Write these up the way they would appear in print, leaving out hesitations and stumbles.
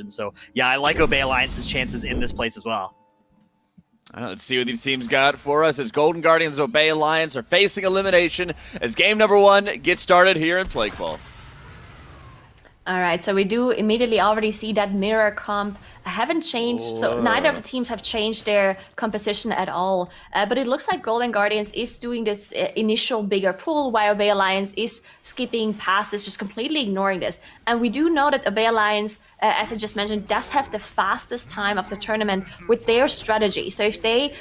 So yeah, I like Obey Alliance's chances in this place as well. Let's see what these teams got for us as Golden Guardians and Obey Alliance are facing elimination as game number 1 gets started here in Plaguefall. All right, so we do immediately already see that mirror comp haven't changed. So neither of the teams have changed their composition at all. But it looks like Golden Guardians is doing this initial bigger pool, while Obey Alliance is skipping past this, just completely ignoring this. And we do know that Obey Alliance, as I just mentioned, does have the fastest time of the tournament with their strategy. So if they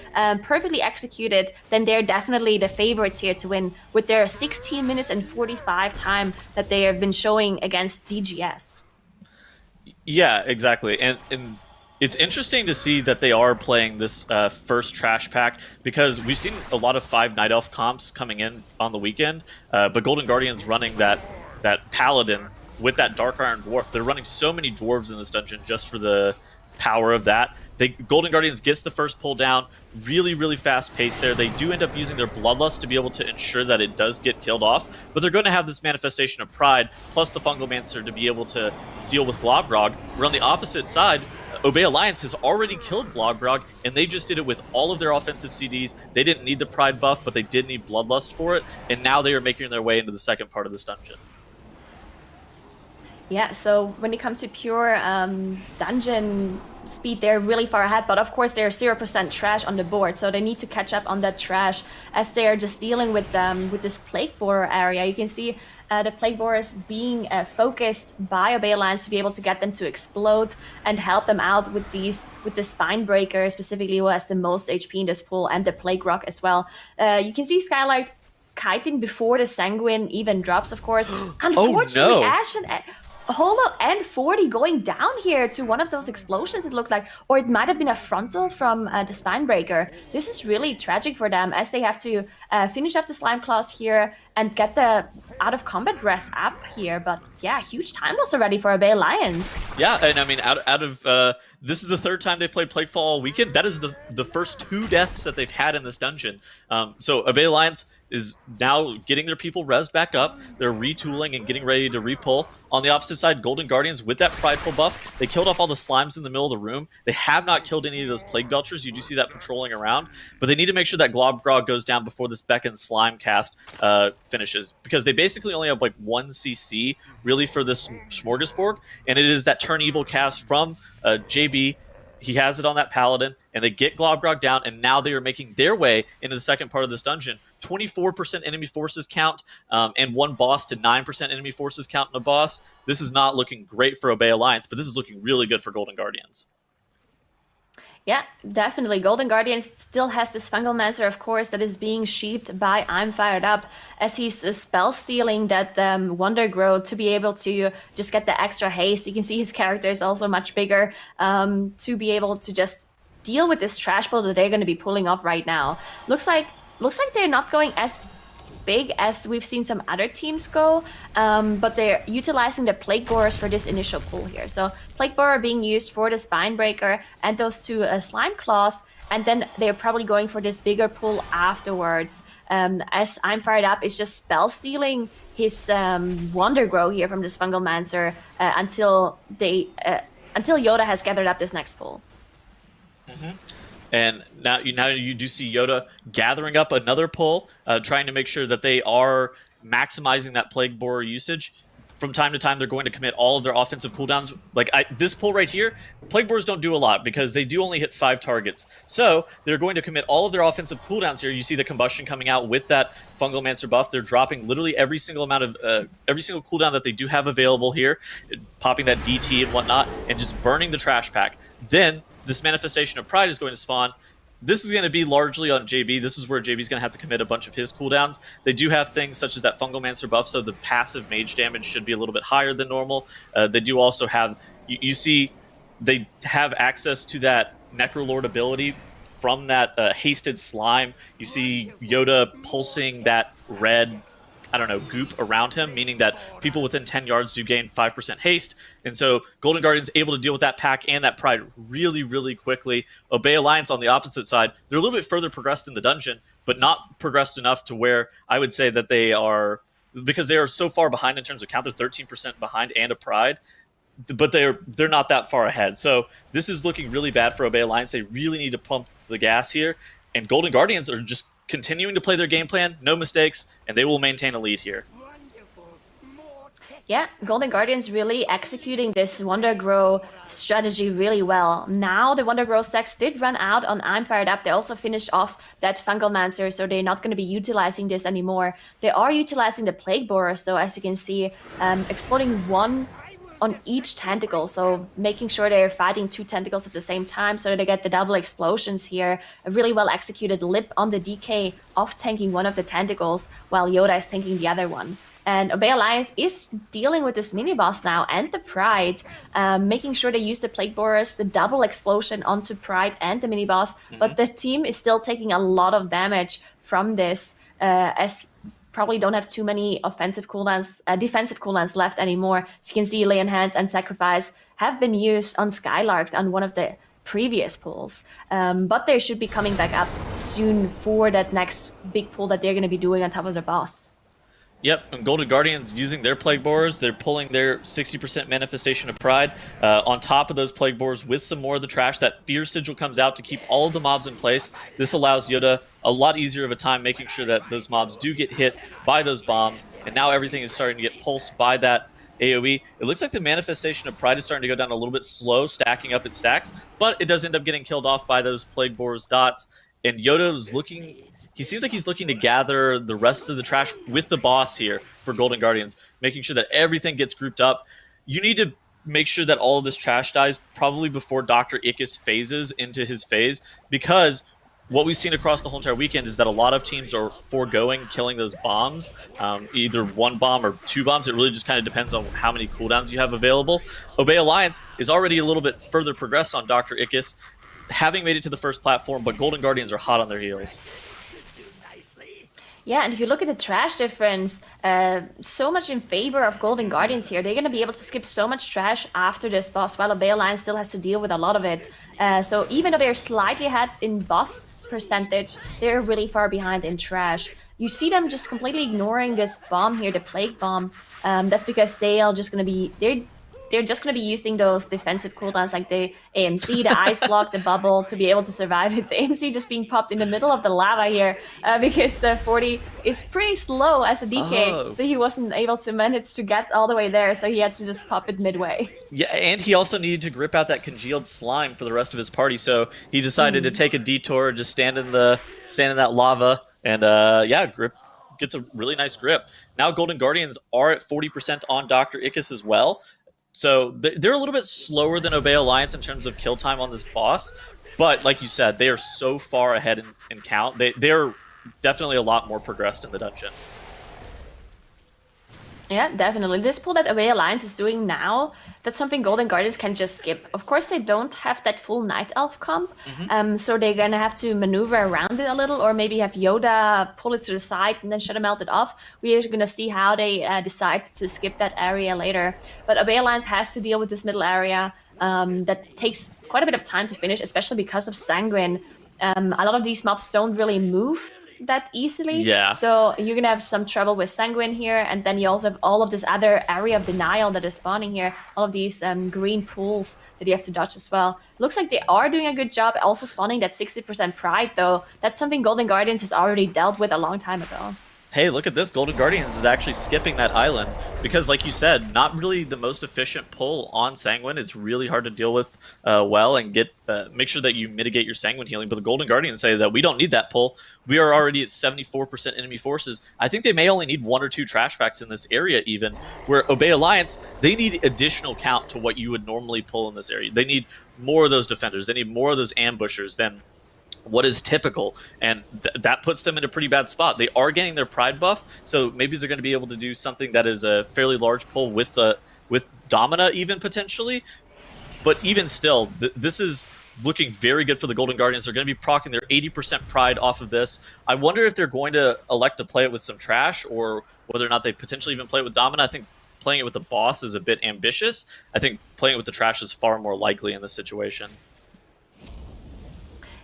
perfectly execute it, then they're definitely the favorites here to win with their 16 minutes and 45 time that they have been showing against DGS. Yeah, exactly. And it's interesting to see that they are playing this first trash pack, because we've seen a lot of 5 Night Elf comps coming in on the weekend, but Golden Guardians running that Paladin with that Dark Iron Dwarf. They're running so many Dwarves in this dungeon just for the power of that. Golden Guardians gets the first pull down, really, really fast pace there. They do end up using their Bloodlust to be able to ensure that it does get killed off, but they're going to have this Manifestation of Pride, plus the Fungalmancer to be able to deal with Globgrog. Where on the opposite side, Obey Alliance has already killed Globgrog, and they just did it with all of their offensive CDs. They didn't need the Pride buff, but they did need Bloodlust for it, and now they are making their way into the second part of this dungeon. Yeah, so when it comes to pure dungeon speed, they're really far ahead, but of course they're 0% trash on the board, so they need to catch up on that trash as they're just dealing with this Plague Borer area. You can see the Plague Borers being focused by Obey Alliance to be able to get them to explode and help them out with the Spinebreaker, specifically who has the most HP in this pool, and the Plague Rock as well. You can see Skylight kiting before the Sanguine even drops, of course. Unfortunately, oh, no. Ashen... Holo and 40 going down here to one of those explosions, it looked like. Or it might have been a frontal from the Spinebreaker. This is really tragic for them, as they have to finish up the Slime Claws here and get the out of combat rest up here. But yeah, huge time loss already for Obey Alliance. Yeah, and I mean, out of this is the 3rd time they've played Plaguefall all weekend. That is the first 2 deaths that they've had in this dungeon. So Obey Alliance is now getting their people rezzed back up. They're retooling and getting ready to repull. On the opposite side, Golden Guardians with that Prideful buff, they killed off all the slimes in the middle of the room. They have not killed any of those Plague Belchers. You do see that patrolling around, but they need to make sure that Globgrog goes down before this Beckon Slime cast finishes, because they basically only have like 1 CC really for this Smorgasbord, and it is that Turn Evil cast from JB. He has it on that Paladin, and they get Globgrog down, and now they are making their way into the second part of this dungeon. 24% enemy forces count, and 1 boss to 9% enemy forces count in a boss. This is not looking great for Obey Alliance, but this is looking really good for Golden Guardians. Yeah, definitely. Golden Guardians still has this Fungalmancer, of course, that is being sheeped by I'm Fired Up, as he's spell stealing that Wonder Growth to be able to just get the extra haste. You can see his character is also much bigger to be able to just deal with this trash pull that they're going to be pulling off right now. Looks like they're not going as big as we've seen some other teams go, but they're utilizing the Plague Borers for this initial pull here. So Plague Borer being used for the Spinebreaker and those 2 Slime Claws, and then they're probably going for this bigger pull afterwards, as I'm Fired Up is just spell stealing his Wonder Grow here from this Fungalmancer until Yoda has gathered up this next pull. Mm-hmm. And now you do see Yoda gathering up another pull, trying to make sure that they are maximizing that Plague Borer usage. From time to time, they're going to commit all of their offensive cooldowns. Like this pull right here, Plague Borers don't do a lot because they do only hit 5 targets. So they're going to commit all of their offensive cooldowns here. You see the Combustion coming out with that Fungalmancer buff. They're dropping literally every single cooldown that they do have available here, popping that DT and whatnot, and just burning the trash pack. Then this Manifestation of Pride is going to spawn. This is going to be largely on JB. This is where JB's going to have to commit a bunch of his cooldowns. They do have things such as that Fungalmancer buff, so the passive mage damage should be a little bit higher than normal. They do also have, you see, they have access to that Necrolord ability from that hasted slime. You see Yoda pulsing that red, I don't know, goop around him, meaning that people within 10 yards do gain 5% haste. And so Golden Guardian's able to deal with that pack and that Pride really, really quickly. Obey Alliance on the opposite side, they're a little bit further progressed in the dungeon, but not progressed enough to where I would say that they are, because they are so far behind in terms of count, they're 13% behind and a Pride. but they're not that far ahead. So this is looking really bad for Obey Alliance. They really need to pump the gas here, and Golden Guardians are just continuing to play their game plan, no mistakes, and they will maintain a lead here. Yeah, Golden Guardians really executing this Wonder Grow strategy really well. Now the Wonder Grow stacks did run out on I'm Fired Up. They also finished off that Fungal Mancer, so they're not going to be utilizing this anymore. They are utilizing the Plague Borers, though, as you can see, exploding one on each tentacle, so making sure they're fighting 2 tentacles at the same time so that they get the double explosions here. A really well executed lip on the DK of tanking one of the tentacles while Yoda is tanking the other one. And Obey Alliance is dealing with this mini-boss now and the Pride, making sure they use the Plague Borers, the double explosion onto Pride and the mini-boss, but the team is still taking a lot of damage from this, as probably don't have too many defensive cooldowns left anymore. So you can see Lay on Hands and Sacrifice have been used on Skylarked on one of the previous pulls, but they should be coming back up soon for that next big pull that they're going to be doing on top of the boss. Yep, and Golden Guardians using their Plague Borers, they're pulling their 60% Manifestation of Pride on top of those Plague Borers with some more of the trash. That Fear Sigil comes out to keep all of the mobs in place. This allows Yoda a lot easier of a time making sure that those mobs do get hit by those bombs, and now everything is starting to get pulsed by that AoE. It looks like the Manifestation of Pride is starting to go down a little bit slow, stacking up its stacks, but it does end up getting killed off by those Plague Borers dots, and Yoda is looking... He seems like he's looking to gather the rest of the trash with the boss here for Golden Guardians, making sure that everything gets grouped up. You need to make sure that all of this trash dies probably before Dr. Ickis phases into his phase, because what we've seen across the whole entire weekend is that a lot of teams are foregoing killing those bombs, either 1 bomb or 2 bombs. It really just kind of depends on how many cooldowns you have available. Obey Alliance is already a little bit further progressed on Dr. Ickis, having made it to the first platform, but Golden Guardians are hot on their heels. Yeah, and if you look at the trash difference, so much in favor of Golden Guardians here. They're going to be able to skip so much trash after this boss, while Obey Alliance still has to deal with a lot of it. So even though they're slightly ahead in boss percentage, they're really far behind in trash. You see them just completely ignoring this bomb here, the Plague Bomb. That's because they are just going to be... They're just going to be using those defensive cooldowns like the AMC, the Ice Block, the Bubble to be able to survive it. The AMC just being popped in the middle of the lava here because 40 is pretty slow as a DK, so he wasn't able to manage to get all the way there, so he had to just pop it midway. Yeah, and he also needed to grip out that congealed slime for the rest of his party, so he decided to take a detour, just stand in that lava, and gets a really nice grip. Now Golden Guardians are at 40% on Dr. Ickis as well. So they're a little bit slower than Obey Alliance in terms of kill time on this boss, but like you said, they are so far ahead in count. They're definitely a lot more progressed in the dungeon. Yeah, definitely. This pull that Obey Alliance is doing now, that's something Golden Guardians can just skip. Of course, they don't have that full Night Elf comp, so they're going to have to maneuver around it a little, or maybe have Yoda pull it to the side and then Shadow Melt it off. We're going to see how they decide to skip that area later. But Obey Alliance has to deal with this middle area that takes quite a bit of time to finish, especially because of Sanguine. A lot of these mobs don't really move that easily. Yeah. So you're gonna have some trouble with Sanguine here, and then you also have all of this other area of denial that is spawning here, all of these green pools that you have to dodge as well. Looks like they are doing a good job also spawning that 60% Pride, though. That's something Golden Guardians has already dealt with a long time ago. Hey, look at this. Golden Guardians is actually skipping that island because, like you said, not really the most efficient pull on Sanguine. It's really hard to deal with well and make sure that you mitigate your Sanguine healing. But the Golden Guardians say that we don't need that pull. We are already at 74% enemy forces. I think they may only need 1 or 2 trash packs in this area even, where Obey Alliance, they need additional count to what you would normally pull in this area. They need more of those defenders. They need more of those ambushers than what is typical, and that puts them in a pretty bad spot. They are getting their Pride buff, so maybe they're going to be able to do something that is a fairly large pull with Domina even potentially, but even still, this is looking very good for the Golden Guardians. They're going to be proccing their 80% Pride off of this. I wonder if they're going to elect to play it with some trash, or whether or not they potentially even play it with Domina. I think playing it with the boss is a bit ambitious. I think playing it with the trash is far more likely in this situation.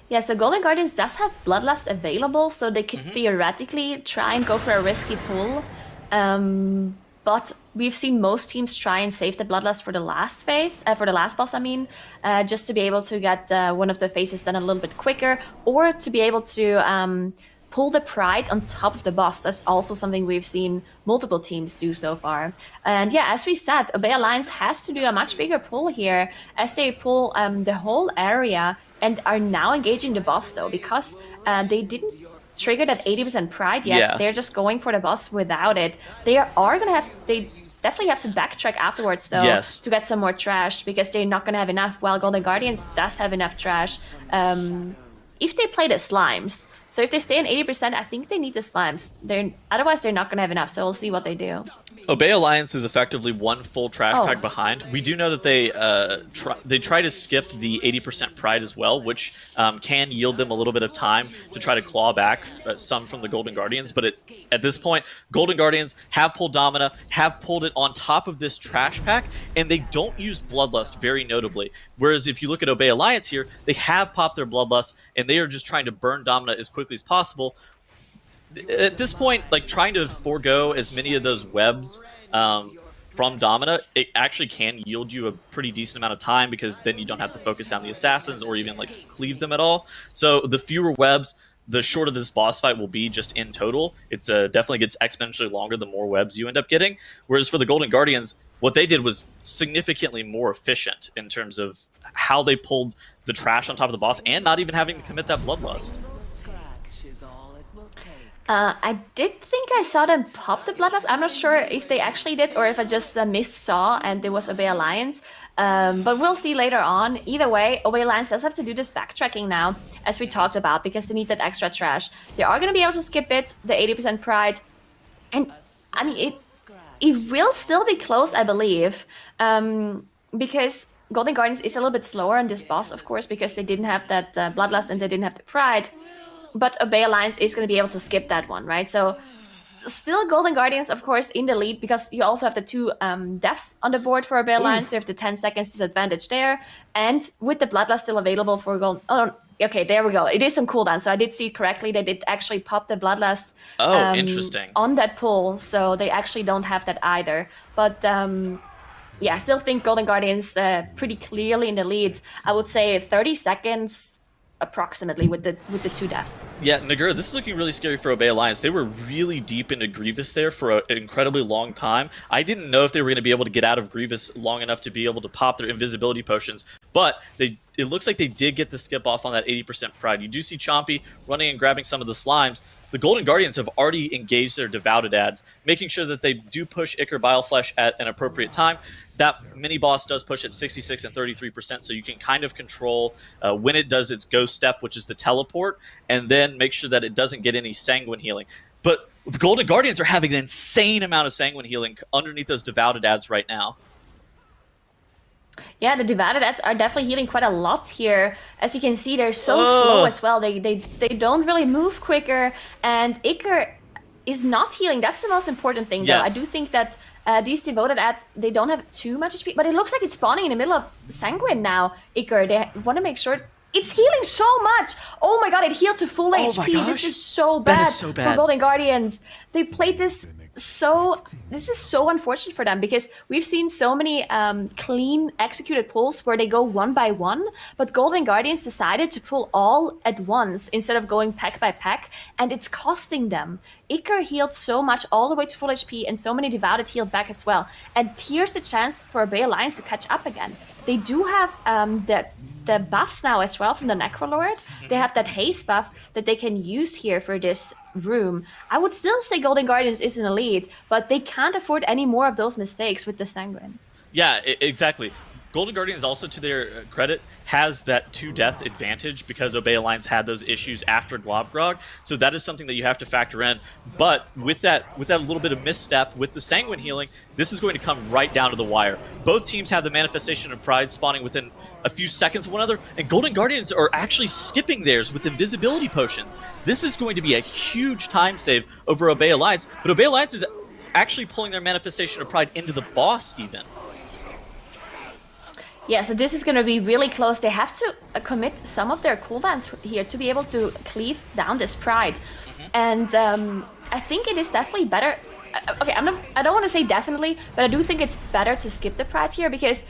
Yeah, so Golden Guardians does have Bloodlust available, so they could theoretically try and go for a risky pull. But we've seen most teams try and save the Bloodlust for the last phase, for the last boss, I mean, just to be able to get one of the phases done a little bit quicker, or to be able to pull the Pride on top of the boss. That's also something we've seen multiple teams do so far. And yeah, as we said, Obey Alliance has to do a much bigger pull here, as they pull the whole area and are now engaging the boss, though, because they didn't trigger that 80% Pride yet. Yeah. They're just going for the boss without it. They are gonna have to, they definitely have to backtrack afterwards, though, Yes. to get some more trash, because they're not gonna have enough, while Golden Guardians does have enough trash. If they play the slimes, so if they stay in 80%, I think they need the slimes. Otherwise they're not gonna have enough, so we'll see what they do. Obey Alliance is effectively one full trash Oh. pack behind. We do know that they try to skip the 80% Pride as well, which can yield them a little bit of time to try to claw back some from the Golden Guardians. But at this point, Golden Guardians have pulled Domina, have pulled it on top of this trash pack, and they don't use Bloodlust very notably. Whereas if you look at Obey Alliance here, they have popped their Bloodlust, and they are just trying to burn Domina as quickly as possible. At this point, like, trying to forego as many of those webs from Domina, it actually can yield you a pretty decent amount of time, because then you don't have to focus on the assassins or even like cleave them at all. So the fewer webs, the shorter this boss fight will be just in total. It's definitely gets exponentially longer the more webs you end up getting. Whereas for the Golden Guardians, what they did was significantly more efficient in terms of how they pulled the trash on top of the boss, and not even having to commit that Bloodlust. I did think I saw them pop the Bloodlust. I'm not sure if they actually did, or if I just saw and there was Obey Alliance. But we'll see later on. Either way, Obey Alliance does have to do this backtracking now, as we talked about, because they need that extra trash. They are going to be able to skip it, the 80% Pride. And, I mean, it will still be close, I believe, because Golden Guardians is a little bit slower on this boss, of course, because they didn't have that Bloodlust and they didn't have the Pride. But Obey Alliance is going to be able to skip that one, right? So still Golden Guardians, of course, in the lead, because you also have the 2 deaths on the board for Obey Alliance. So you have the 10 seconds disadvantage there. And with the Bloodlust still available for Gold... Oh, okay, there we go. It is on cooldown. So I did see correctly. They did actually pop the Bloodlust Interesting. on that pull. So they actually don't have that either. But... yeah, I still think Golden Guardians pretty clearly in the lead. I would say 30 seconds... approximately with the 2 deaths. Yeah, Nagura, this is looking really scary for Obey Alliance. They were really deep into Grievous there for an incredibly long time. I didn't know if they were going to be able to get out of Grievous long enough to be able to pop their invisibility potions, but it looks like they did get the skip off on that 80% Pride. You do see Chompy running and grabbing some of the slimes. The Golden Guardians have already engaged their Devoted ads, making sure that they do push Ichor Bileflesh at an appropriate time. That mini-boss does push at 66 and 33%, so you can kind of control when it does its Ghost Step, which is the teleport, and then make sure that it doesn't get any Sanguine healing. But the Golden Guardians are having an insane amount of Sanguine healing underneath those Devoted ads right now. Yeah, the Devoted ads are definitely healing quite a lot here. As you can see, they're so slow as well. They don't really move quicker, and Ichor is not healing. That's the most important thing, though. Yes. I do think that these Devoted ads, they don't have too much HP, but it looks like it's spawning in the middle of Sanguine now, Ichor. They want to make sure... It's healing so much! Oh my god, it healed to full Oh my HP. gosh. This is so That bad, is so bad. for Golden Guardians. They played this so... This is so unfortunate for them, because we've seen so many clean executed pulls where they go one by one, but Golden Guardians decided to pull all at once instead of going pack by pack, and it's costing them. Ichor healed so much all the way to full HP, and so many Devoted healed back as well. And here's the chance for Obey Alliance to catch up again. They do have the buffs now as well from the Necrolord. They have that haste buff that they can use here for this room. I would still say Golden Guardians is in the lead, but they can't afford any more of those mistakes with the Sanguine. Yeah, exactly. Golden Guardians, also to their credit, has that 2-death advantage because Obey Alliance had those issues after Globgrog. So that is something that you have to factor in. But with that little bit of misstep with the Sanguine healing, this is going to come right down to the wire. Both teams have the Manifestation of Pride spawning within a few seconds of one another, and Golden Guardians are actually skipping theirs with invisibility potions. This is going to be a huge time save over Obey Alliance, but Obey Alliance is actually pulling their Manifestation of Pride into the boss even. Yeah, so this is going to be really close. They have to commit some of their cooldowns here to be able to cleave down this Pride. And I think it is definitely better okay, I don't want to say definitely, but I do think it's better to skip the Pride here because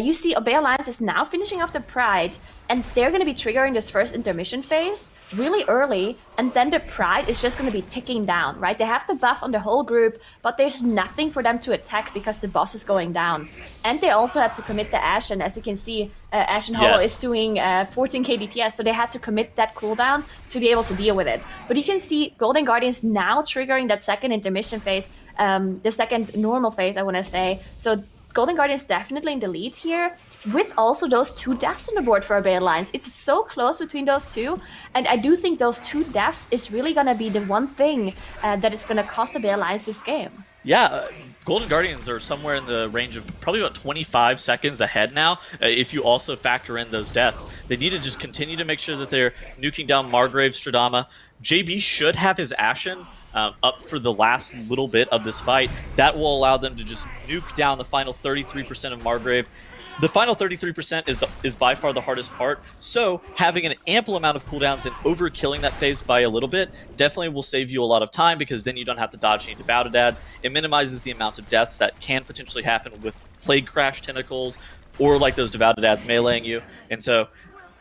you see Obey Alliance is now finishing off the Pride, and they're going to be triggering this first intermission phase really early, and then the Pride is just going to be ticking down, right? They have the buff on the whole group, but there's nothing for them to attack because the boss is going down. And they also had to commit the Ashen. As you can see, Ashen Hollow is doing 14k DPS, so they had to commit that cooldown to be able to deal with it. But you can see Golden Guardians now triggering that second intermission phase, the second normal phase, I want to say. So Golden Guardians definitely in the lead here, with also those 2 deaths on the board for Obey Alliance. It's so close between those two, and I do think those 2 deaths is really going to be the one thing that is going to cost Obey Alliance this game. Yeah, Golden Guardians are somewhere in the range of probably about 25 seconds ahead now, if you also factor in those deaths. They need to just continue to make sure that they're nuking down Margrave, Stradama. JB should have his Ashen up for the last little bit of this fight. That will allow them to just nuke down the final 33% of Margrave. The final 33% is by far the hardest part, so having an ample amount of cooldowns and overkilling that phase by a little bit definitely will save you a lot of time, because then you don't have to dodge any Devoutadads. It minimizes the amount of deaths that can potentially happen with Plague Crash Tentacles, or like those Devoutadads meleeing you, and so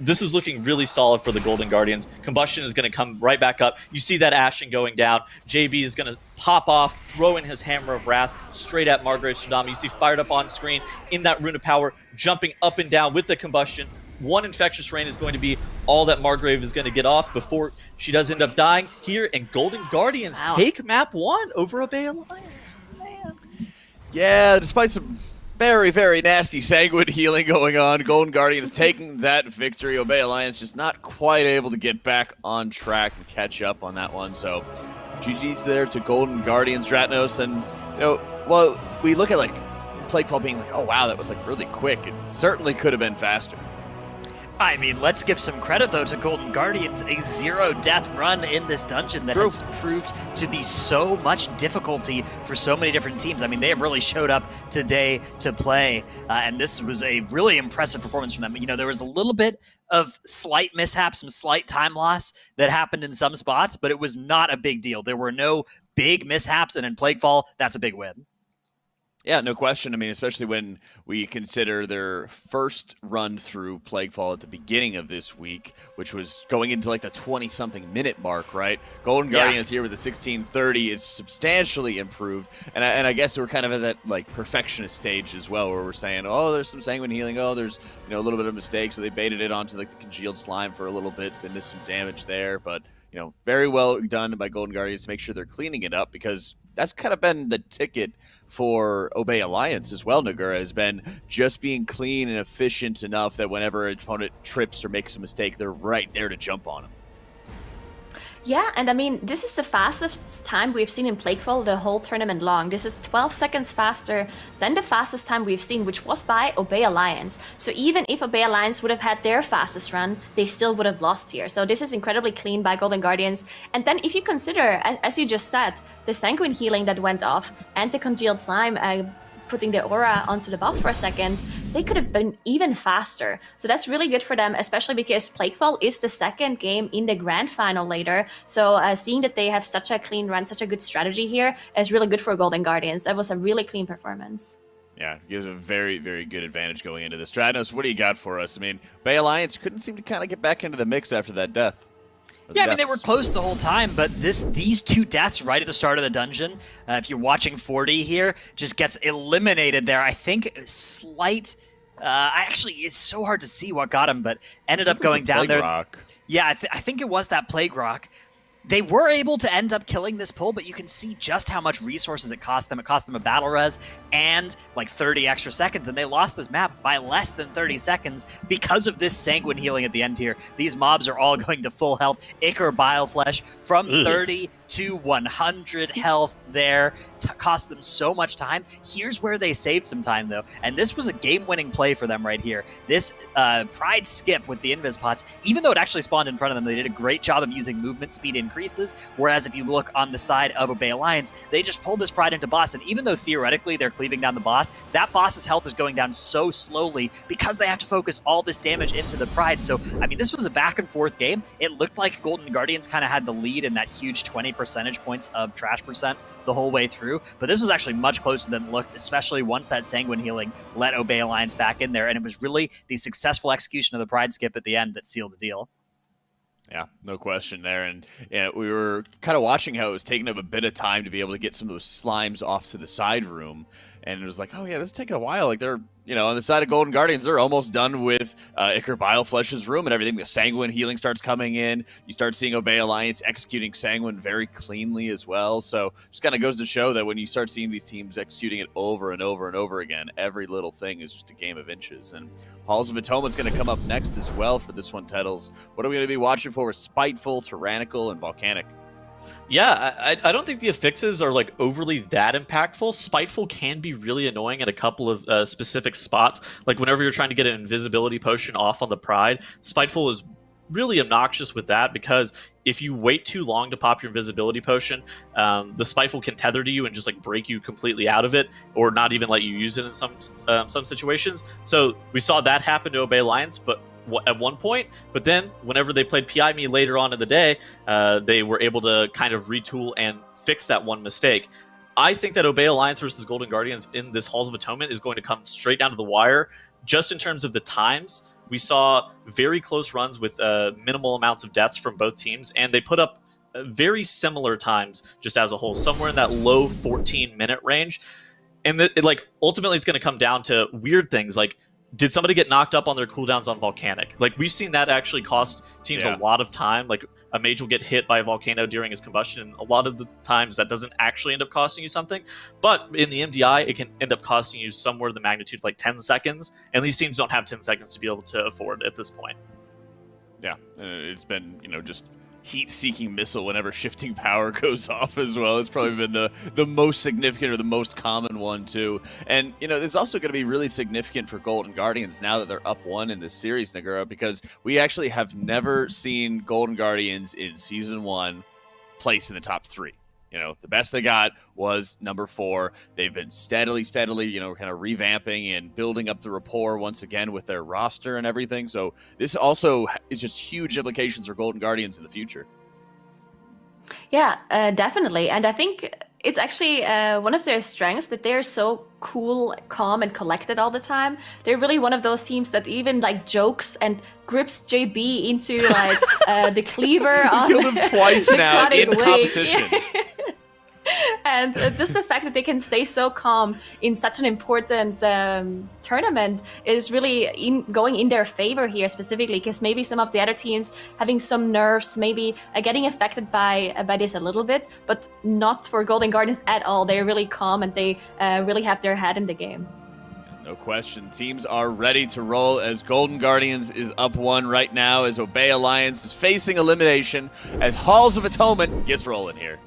this is looking really solid for the Golden Guardians. Combustion is going to come right back up. You see that Ashen going down. JB is going to pop off, throw in his Hammer of Wrath straight at Margrave Stradama. You see fired up on screen in that Rune of Power, jumping up and down with the Combustion. 1 Infectious Rain is going to be all that Margrave is going to get off before she does end up dying here. And Golden Guardians take map 1 over Obey Alliance. Man. Yeah, despite some very, very nasty Sanguine healing going on, Golden Guardians taking that victory. Obey Alliance just not quite able to get back on track and catch up on that one. So GG's there to Golden Guardians, Dratnos. And, well, we look at, like, Plaguefall being like, oh, wow, that was, like, really quick. It certainly could have been faster. I mean, let's give some credit, though, to Golden Guardians. A 0-death run in this dungeon that has proved to be so much difficulty for so many different teams. I mean, they have really showed up today to play, and this was a really impressive performance from them. You know, there was a little bit of slight mishaps, some slight time loss that happened in some spots, but it was not a big deal. There were no big mishaps, and in Plaguefall, that's a big win. Yeah, no question. I mean, especially when we consider their first run through Plaguefall at the beginning of this week, which was going into like the 20-something minute mark, right? Golden Guardians here with the 1630 is substantially improved, and I guess we're kind of at that like perfectionist stage as well, where we're saying, oh, there's some Sanguine healing, oh, there's a little bit of mistake, so they baited it onto like the congealed slime for a little bit, so they missed some damage there, but very well done by Golden Guardians to make sure they're cleaning it up, because that's kind of been the ticket for Obey Alliance as well, Nagura, has been just being clean and efficient enough that whenever an opponent trips or makes a mistake, they're right there to jump on them. Yeah, and I mean, this is the fastest time we've seen in Plaguefall the whole tournament long. This is 12 seconds faster than the fastest time we've seen, which was by Obey Alliance. So even if Obey Alliance would have had their fastest run, they still would have lost here. So this is incredibly clean by Golden Guardians. And then if you consider, as you just said, the Sanguine healing that went off and the congealed slime putting the aura onto the boss for a second, they could have been even faster. So that's really good for them, especially because Plaguefall is the second game in the grand final later. So seeing that they have such a clean run, such a good strategy here is really good for Golden Guardians. That was a really clean performance. Yeah, gives a very, very good advantage going into this. Stratos, what do you got for us? I mean, Bay Alliance couldn't seem to kind of get back into the mix after that death. Yeah, I mean, they were close the whole time, but these 2 deaths right at the start of the dungeon, if you're watching 40 here, just gets eliminated there. I think slight... actually, it's so hard to see what got him, but ended up going down there. Rock. Yeah, I think it was that Plague Rock. They were able to end up killing this pull, but you can see just how much resources it cost them. It cost them a battle res and like 30 extra seconds, and they lost this map by less than 30 seconds because of this Sanguine healing at the end here. These mobs are all going to full health. Ichor Bileflesh from 30 to 100 health there. Cost them so much time. Here's where they saved some time, though, and this was a game-winning play for them right here. This Pride skip with the Invis pots, even though it actually spawned in front of them, they did a great job of using movement speed in increases. Whereas if you look on the side of Obey Alliance, they just pulled this Pride into boss, and even though theoretically they're cleaving down the boss, that boss's health is going down so slowly because they have to focus all this damage into the Pride. So, I mean, this was a back and forth game. It looked like Golden Guardians kind of had the lead in that huge 20 percentage points of trash percent the whole way through, but this was actually much closer than it looked, especially once that Sanguine healing let Obey Alliance back in there, and it was really the successful execution of the Pride skip at the end that sealed the deal. Yeah, no question there. And we were kind of watching how it was taking up a bit of time to be able to get some of those slimes off to the side room. And it was like, oh yeah, this is taking a while. Like they're, on the side of Golden Guardians, they're almost done with Ichor Bileflesh's room and everything. The Sanguine healing starts coming in. You start seeing Obey Alliance executing Sanguine very cleanly as well. So just kind of goes to show that when you start seeing these teams executing it over and over and over again, every little thing is just a game of inches. And Halls of Atonement's going to come up next as well for this one, Tettles. What are we going to be watching for with Spiteful, Tyrannical, and Volcanic? Yeah, I don't think the affixes are like overly that impactful. Spiteful can be really annoying at a couple of specific spots. Like whenever you're trying to get an invisibility potion off on the Pride, Spiteful is really obnoxious with that because if you wait too long to pop your invisibility potion, the Spiteful can tether to you and just like break you completely out of it, or not even let you use it in some situations. So we saw that happen to Obey Alliance, but at one point, but then whenever they played PI Me later on in the day, they were able to kind of retool and fix that one mistake. I think that Obey Alliance versus Golden Guardians in this Halls of Atonement is going to come straight down to the wire. Just in terms of the times, we saw very close runs with minimal amounts of deaths from both teams, and they put up very similar times just as a whole, somewhere in that low 14-minute range. And ultimately it's going to come down to weird things like, did somebody get knocked up on their cooldowns on Volcanic? Like, we've seen that actually cost teams a lot of time. Like, a mage will get hit by a volcano during his combustion, and a lot of the times that doesn't actually end up costing you something. But in the MDI, it can end up costing you somewhere in the magnitude of like 10 seconds, and these teams don't have 10 seconds to be able to afford at this point. Yeah, it's been, just heat-seeking missile whenever shifting power goes off as well. It's probably been the most significant or the most common one too. And this is also going to be really significant for Golden Guardians now that they're up 1 in this series, Nagura, because we actually have never seen Golden Guardians in Season 1 place in the top 3. The best they got was number 4. They've been steadily, kind of revamping and building up the rapport once again with their roster and everything. So this also is just huge implications for Golden Guardians in the future. Yeah, definitely. And I think it's actually one of their strengths that they're so cool, calm, and collected all the time. They're really one of those teams that even like jokes and grips JB into like the cleaver on killed him twice now in competition. And just the fact that they can stay so calm in such an important tournament is really going in their favor here specifically, because maybe some of the other teams having some nerves, maybe getting affected by this a little bit, but not for Golden Guardians at all. They're really calm and they really have their head in the game. No question. Teams are ready to roll as Golden Guardians is up 1 right now, as Obey Alliance is facing elimination, as Halls of Atonement gets rolling here.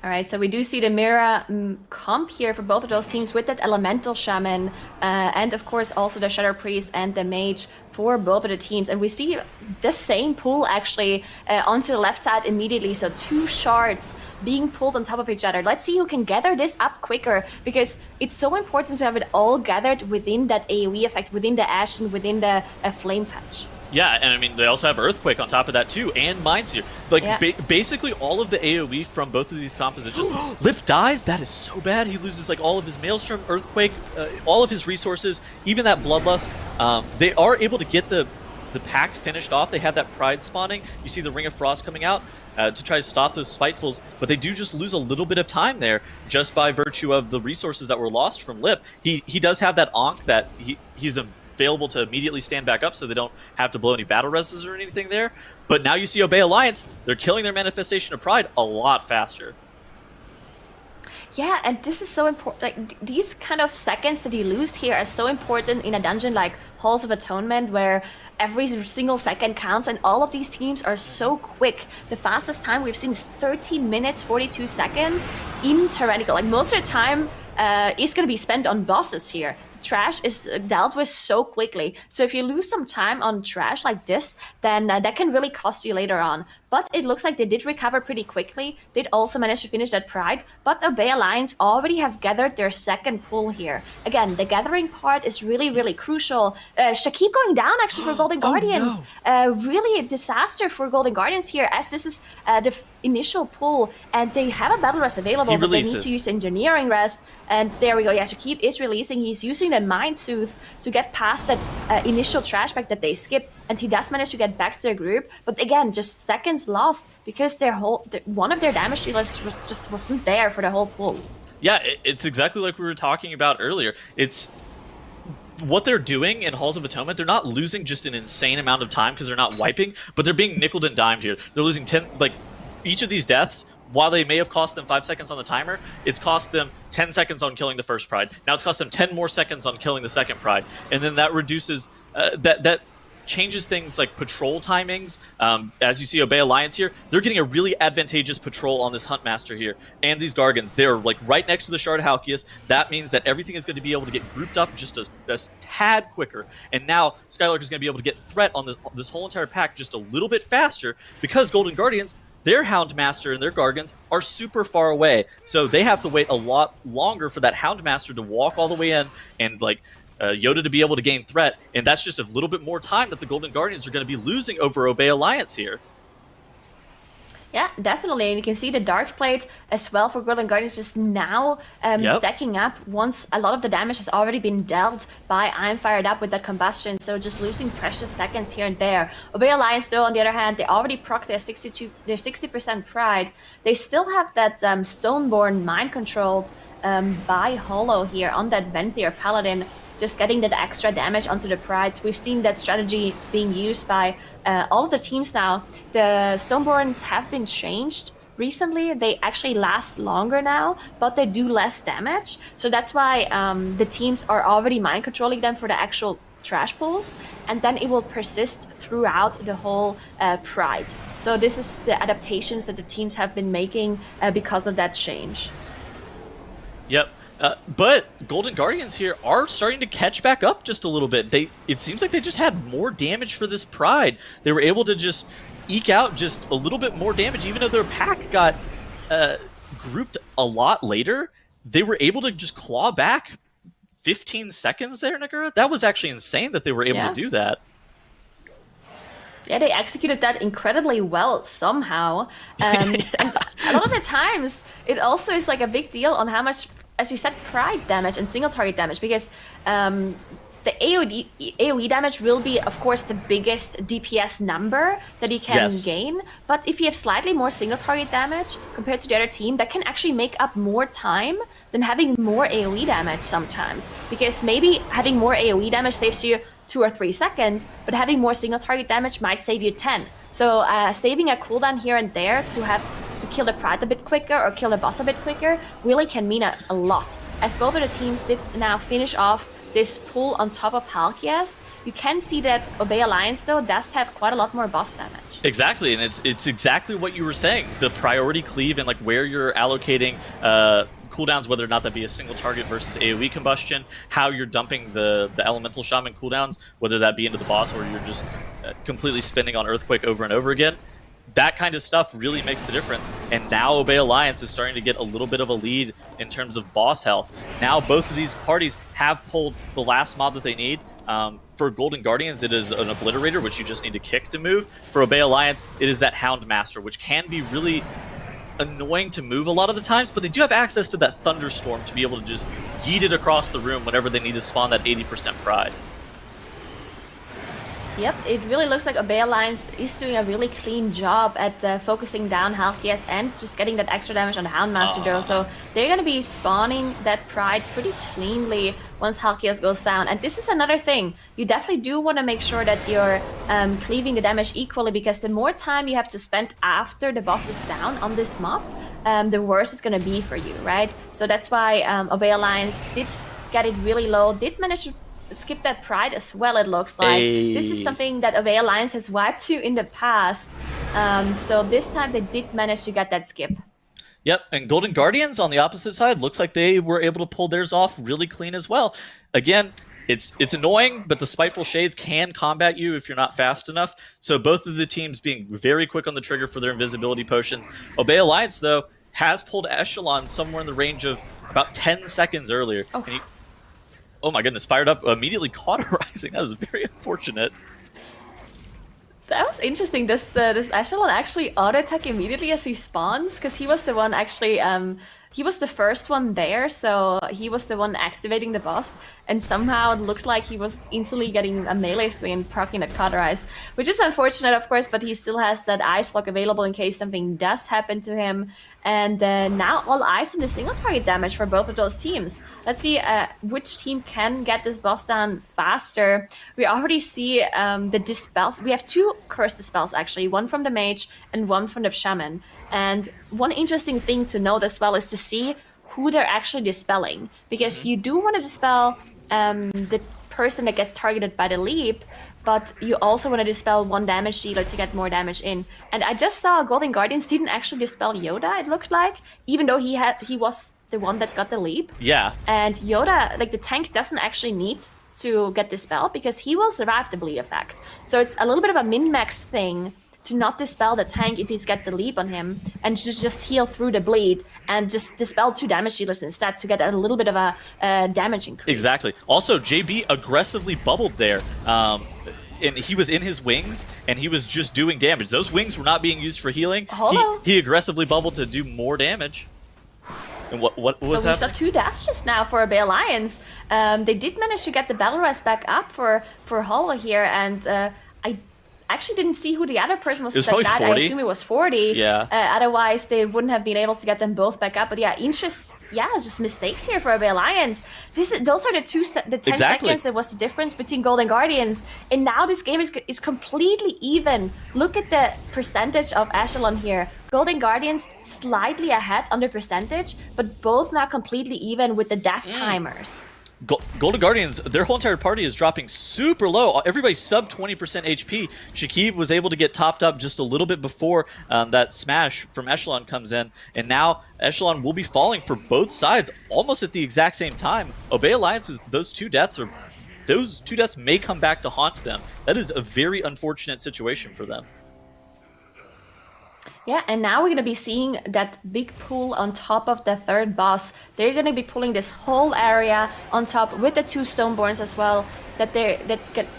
All right, so we do see the Mira comp here for both of those teams with that Elemental Shaman, and of course also the Shadow Priest and the Mage for both of the teams. And we see the same pool actually onto the left side immediately, so 2 shards being pulled on top of each other. Let's see who can gather this up quicker, because it's so important to have it all gathered within that AoE effect, within the Ashen, within the Flame Patch. Yeah, and I mean, they also have Earthquake on top of that too, and Mindseer. Basically all of the AoE from both of these compositions. Lip dies? That is so bad. He loses like all of his Maelstrom, Earthquake, all of his resources, even that Bloodlust. They are able to get the pact finished off. They have that Pride spawning. You see the Ring of Frost coming out to try to stop those Spitefuls, but they do just lose a little bit of time there just by virtue of the resources that were lost from Lip. He does have that Ankh that he's available to immediately stand back up, so they don't have to blow any battle reses or anything there. But now you see Obey Alliance, they're killing their Manifestation of Pride a lot faster. Yeah, and this is so important. Like, these kind of seconds that you lose here are so important in a dungeon like Halls of Atonement, where every single second counts, and all of these teams are so quick. The fastest time we've seen is 13 minutes, 42 seconds in Tyrannical. Like, most of the time is going to be spent on bosses here. Trash is dealt with so quickly. So if you lose some time on trash like this, then that can really cost you later on. but it looks like they did recover pretty quickly, did also manage to finish that Pride, but Obey Alliance already have gathered their second pull here. Again, the gathering part is really, really crucial. Shakib going down actually for Golden Guardians. Really a disaster for Golden Guardians here, as this is the initial pull, and they have a battle rest available, but they need to use engineering rest. And there we go. Yeah, Shakib is releasing. He's using the Mind Soothe to get past that initial trash bag that they skipped, and he does manage to get back to the group. But again, just seconds lost because one of their damage dealers wasn't there for the whole pull. Yeah, it's exactly like we were talking about earlier. It's what they're doing in Halls of Atonement. They're not losing just an insane amount of time because they're not wiping, but they're being nickeled and dimed here. They're losing 10, like each of these deaths, while they may have cost them 5 seconds on the timer, it's cost them 10 seconds on killing the first Pride. Now it's cost them 10 more seconds on killing the second Pride. And then that reduces, that changes things like patrol timings. As you see Obey Alliance here, they're getting a really advantageous patrol on this Huntmaster here. And these Gargans, they're like right next to the Shard of Halkias. That means that everything is going to be able to get grouped up just a tad quicker. And now Skylark is going to be able to get threat on this whole entire pack just a little bit faster because Golden Guardians, their Houndmaster and their Gargans are super far away. So they have to wait a lot longer for that Houndmaster to walk all the way in and like Yoda to be able to gain threat. And that's just a little bit more time that the Golden Guardians are going to be losing over Obey Alliance here. Yeah, definitely. And you can see the Dark Plate as well for Golden Guardians just now stacking up once a lot of the damage has already been dealt by I'm Fired Up with that combustion. So just losing precious seconds here and there. Obey Alliance, though, on the other hand, they already procced their 60% Pride. They still have that Stoneborn mind controlled by Hollow here on that Venthyr Paladin, just getting that extra damage onto the Pride. We've seen that strategy being used by all of the teams now. The Stoneborns have been changed recently. They actually last longer now, but they do less damage. So that's why the teams are already mind controlling them for the actual trash pulls, and then it will persist throughout the whole Pride. So this is the adaptations that the teams have been making because of that change. Yep. But Golden Guardians here are starting to catch back up just a little bit. It seems like they just had more damage for this Pride. They were able to just eke out just a little bit more damage, even though their pack got grouped a lot later. They were able to just claw back 15 seconds there, Nagura. That was actually insane that they were able to do that. Yeah, they executed that incredibly well somehow. And a lot of the times, it also is like a big deal on how much, as you said, Pride damage and single target damage, because the AoE damage will be, of course, the biggest DPS number that you can gain. But if you have slightly more single target damage compared to the other team, that can actually make up more time than having more AoE damage sometimes. Because maybe having more AoE damage saves you 2 or 3 seconds, but having more single target damage might save you 10. So saving a cooldown here and there to kill the Pride a bit quicker or kill the boss a bit quicker really can mean a lot. As both of the teams did now finish off this pull on top of Halkias, you can see that Obey Alliance, though, does have quite a lot more boss damage. Exactly, and it's exactly what you were saying. The priority cleave and like where you're allocating cooldowns, whether or not that be a single target versus AoE combustion, how you're dumping the elemental shaman cooldowns, whether that be into the boss or you're just completely spinning on Earthquake over and over again. That kind of stuff really makes the difference. And now Obey Alliance is starting to get a little bit of a lead in terms of boss health. Now both of these parties have pulled the last mob that they need. For Golden Guardians, it is an Obliterator, which you just need to kick to move. For Obey Alliance, it is that Houndmaster, which can be really annoying to move a lot of the times, but they do have access to that Thunderstorm to be able to just yeet it across the room whenever they need to spawn that 80% Pride. Yep, it really looks like Obey Alliance is doing a really clean job at focusing down Halkias and just getting that extra damage on the Houndmaster though. So they're going to be spawning that Pride pretty cleanly once Halkias goes down. And this is another thing. You definitely do want to make sure that you're cleaving the damage equally, because the more time you have to spend after the boss is down on this mob, the worse it's going to be for you, right? So that's why Obey Alliance did get it really low, did manage to skip that Pride as well, it looks like. This is something that Obey Alliance has wiped to in the past. So this time they did manage to get that skip. Yep, and Golden Guardians on the opposite side looks like they were able to pull theirs off really clean as well. Again, it's annoying, but the Spiteful Shades can combat you if you're not fast enough. So both of the teams being very quick on the trigger for their invisibility potions. Obey Alliance, though, has pulled Echelon somewhere in the range of about 10 seconds earlier. Oh. And oh my goodness, fired up, immediately cauterizing. That was very unfortunate. That was interesting. Does Echelon actually auto-attack immediately as he spawns? Because he was the one actually, he was the first one there, so he was the one activating the boss, and somehow it looked like he was instantly getting a melee swing and proccing that cauterize, which is unfortunate, of course, but he still has that ice block available in case something does happen to him. And now all ice and the single target damage for both of those teams. Let's see which team can get this boss down faster. We already see the dispels. We have 2 curse dispels actually, one from the mage and one from the shaman. And one interesting thing to note as well is to see who they're actually dispelling, because you do want to dispel the person that gets targeted by the leap, but you also want to dispel 1 damage dealer to get more damage in. And I just saw Golden Guardians didn't actually dispel Yoda, it looked like, even though he was the one that got the leap. Yeah. And Yoda, like the tank, doesn't actually need to get dispelled because he will survive the bleed effect. So it's a little bit of a min-max thing to not dispel the tank if he's got the leap on him, and just heal through the bleed and just dispel 2 damage dealers instead to get a little bit of a damage increase. Exactly. Also, JB aggressively bubbled there. And he was in his wings, and he was just doing damage. Those wings were not being used for healing. He aggressively bubbled to do more damage. And what was happening? So we saw 2 deaths just now for Obey Alliance. They did manage to get the battle res back up for Hollow here, and I actually didn't see who the other person was. It was probably 40. I assume it was 40. Yeah. Otherwise, they wouldn't have been able to get them both back up. But yeah, just mistakes here for Obey Alliance. Those are the 10 seconds that was the difference between Golden Guardians. And now this game is completely even. Look at the percentage of Echelon here. Golden Guardians slightly ahead on the percentage, but both now completely even with the death timers. Golden Guardians, their whole entire party is dropping super low. Everybody's sub 20% HP. Shakib was able to get topped up just a little bit before that smash from Echelon comes in, and now Echelon will be falling for both sides almost at the exact same time. Obey Alliance's those two deaths may come back to haunt them. That is a very unfortunate situation for them. Yeah, and now we're going to be seeing that big pool on top of the 3rd boss. They're going to be pulling this whole area on top with the 2 Stoneborns as well, that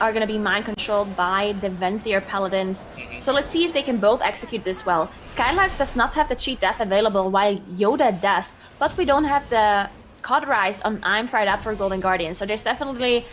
are going to be mind controlled by the Venthyr Paladins. So let's see if they can both execute this well. Skylark does not have the cheat death available, while Yoda does, but we don't have the cauterize on I'm Fired Up for Golden Guardian. So there's definitely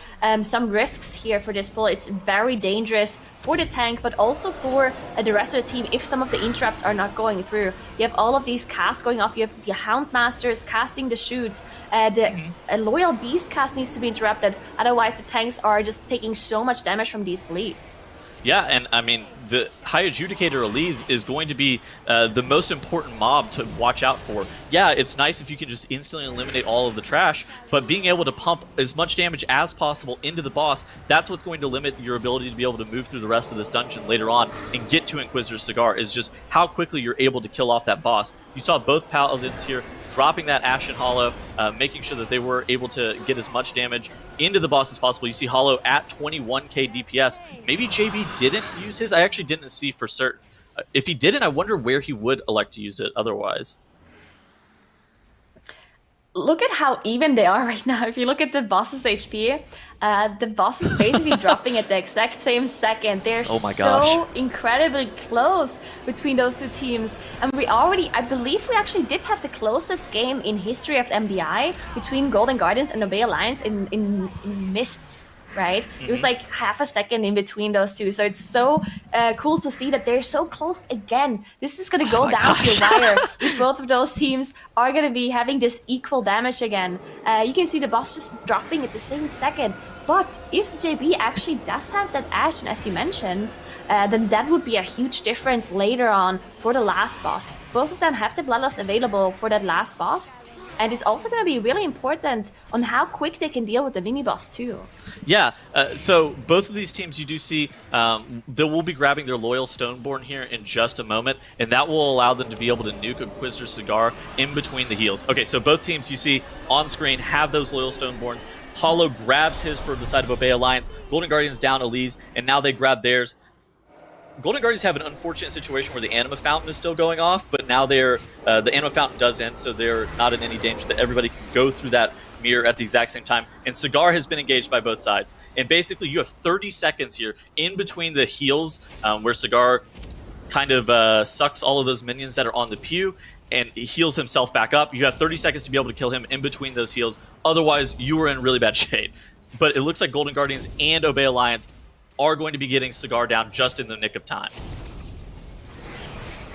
some risks here for this pull. It's very dangerous for the tank, but also for the rest of the team if some of the interrupts are not going through. You have all of these casts going off. You have the Houndmasters casting the shoots. The Loyal Beast cast needs to be interrupted. Otherwise, the tanks are just taking so much damage from these bleeds. Yeah, and I mean, the High Adjudicator Elise is going to be the most important mob to watch out for. Yeah, it's nice if you can just instantly eliminate all of the trash, but being able to pump as much damage as possible into the boss, that's what's going to limit your ability to be able to move through the rest of this dungeon later on and get to Inquisitor's Cigar, is just how quickly you're able to kill off that boss. You saw both Paladins here dropping that Ashen Hollow, making sure that they were able to get as much damage into the boss as possible. You see Hollow at 21k DPS. Maybe JB didn't use his. I actually didn't see for certain. If he didn't, I wonder where he would elect to use it otherwise. Look at how even they are right now. If you look at the boss's HP, the boss is basically dropping at the exact same second. They're so incredibly close between those 2 teams. And I believe we actually did have the closest game in history of MDI between Golden Guardians and Obey Alliance in mists. Right? It was like half a second in between those 2. So it's so cool to see that they're so close again. This is going to go down to the wire if both of those teams are going to be having this equal damage again. You can see the boss just dropping at the same second. But if JB actually does have that Ashen, as you mentioned, then that would be a huge difference later on for the last boss. Both of them have the Bloodlust available for that last boss. And it's also going to be really important on how quick they can deal with the mini-boss too. Yeah, so both of these teams you do see, they will be grabbing their Loyal Stoneborn here in just a moment, and that will allow them to be able to nuke Inquisitor's Cigar in between the heals. Okay, so both teams you see on screen have those Loyal Stoneborns. Hollow grabs his for the side of Obey Alliance. Golden Guardians down Elise, and now they grab theirs. Golden Guardians have an unfortunate situation where the Anima Fountain is still going off, but now they're the Anima Fountain does end, so they're not in any danger that everybody can go through that mirror at the exact same time. And Cigar has been engaged by both sides. And basically, you have 30 seconds here in between the heals, where Cigar kind of sucks all of those minions that are on the pew, and he heals himself back up. You have 30 seconds to be able to kill him in between those heals. Otherwise, you are in really bad shape. But it looks like Golden Guardians and Obey Alliance are going to be getting Cigar down just in the nick of time.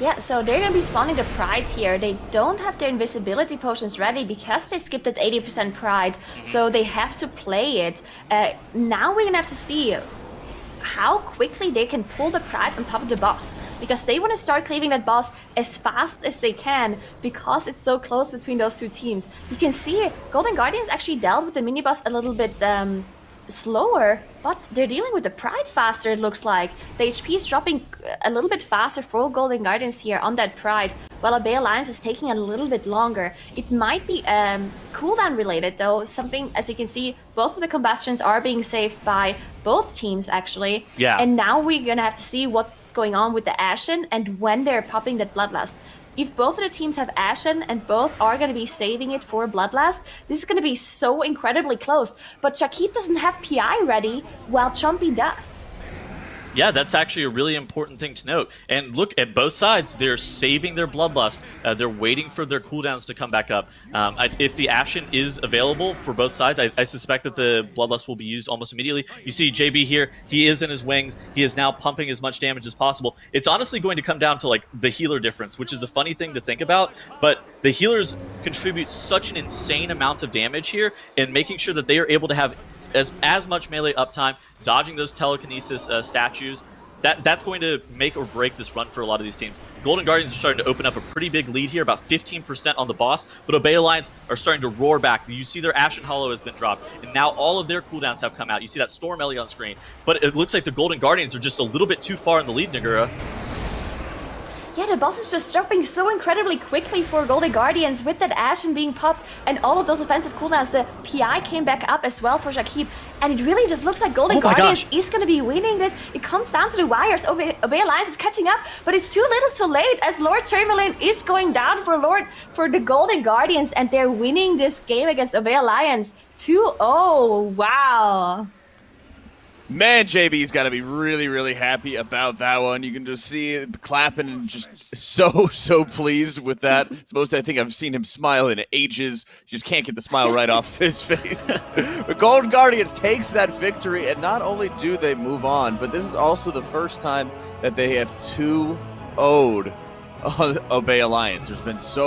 Yeah, so they're going to be spawning the Pride here. They don't have their invisibility potions ready because they skipped at 80% Pride, so they have to play it. Now we're going to have to see how quickly they can pull the Pride on top of the boss, because they want to start cleaving that boss as fast as they can because it's so close between those two teams. You can see Golden Guardians actually dealt with the mini-boss a little bit slower, but they're dealing with the Pride faster, it looks like. The HP is dropping a little bit faster for Golden Guardians here on that Pride, while Obey Alliance is taking a little bit longer. It might be cooldown related though, something, as you can see, both of the combustions are being saved by both teams actually. Yeah. And now we're gonna have to see what's going on with the Ashen and when they're popping that Bloodlust. If both of the teams have Ashen and both are going to be saving it for Bloodlust, this is going to be so incredibly close. But Shakib doesn't have PI ready, while Chompy does. Yeah, that's actually a really important thing to note. And look, at both sides, they're saving their Bloodlust. They're waiting for their cooldowns to come back up. If the Ashen is available for both sides, I suspect that the Bloodlust will be used almost immediately. You see JB here, he is in his wings. He is now pumping as much damage as possible. It's honestly going to come down to like the healer difference, which is a funny thing to think about, but the healers contribute such an insane amount of damage here, and making sure that they are able to have as much melee uptime, dodging those telekinesis statues, that's going to make or break this run for a lot of these teams. Golden Guardians are starting to open up a pretty big lead here, about 15% on the boss, but Obey Alliance are starting to roar back. You see their Ashen Hollow has been dropped, and now all of their cooldowns have come out. You see that Storm Ellie on screen, but it looks like the Golden Guardians are just a little bit too far in the lead, Nagura. Yeah, the boss is just dropping so incredibly quickly for Golden Guardians with that Ashen being popped and all of those offensive cooldowns. The PI came back up as well for Shakib, and it really just looks like Golden Guardians is going to be winning this. It comes down to the wires. Obey Alliance is catching up, but it's too little too late as Lord Tourmaline is going down for the Golden Guardians, and they're winning this game against Obey Alliance 2-0. Wow. Man, JB's got to be really, really happy about that one. You can just see him clapping and just so pleased with that. It's most I think I've seen him smile in ages. Just can't get the smile right off his face. But Golden Guardians takes that victory, and not only do they move on, but this is also the first time that they have 2-0'd Obey Alliance. There's been so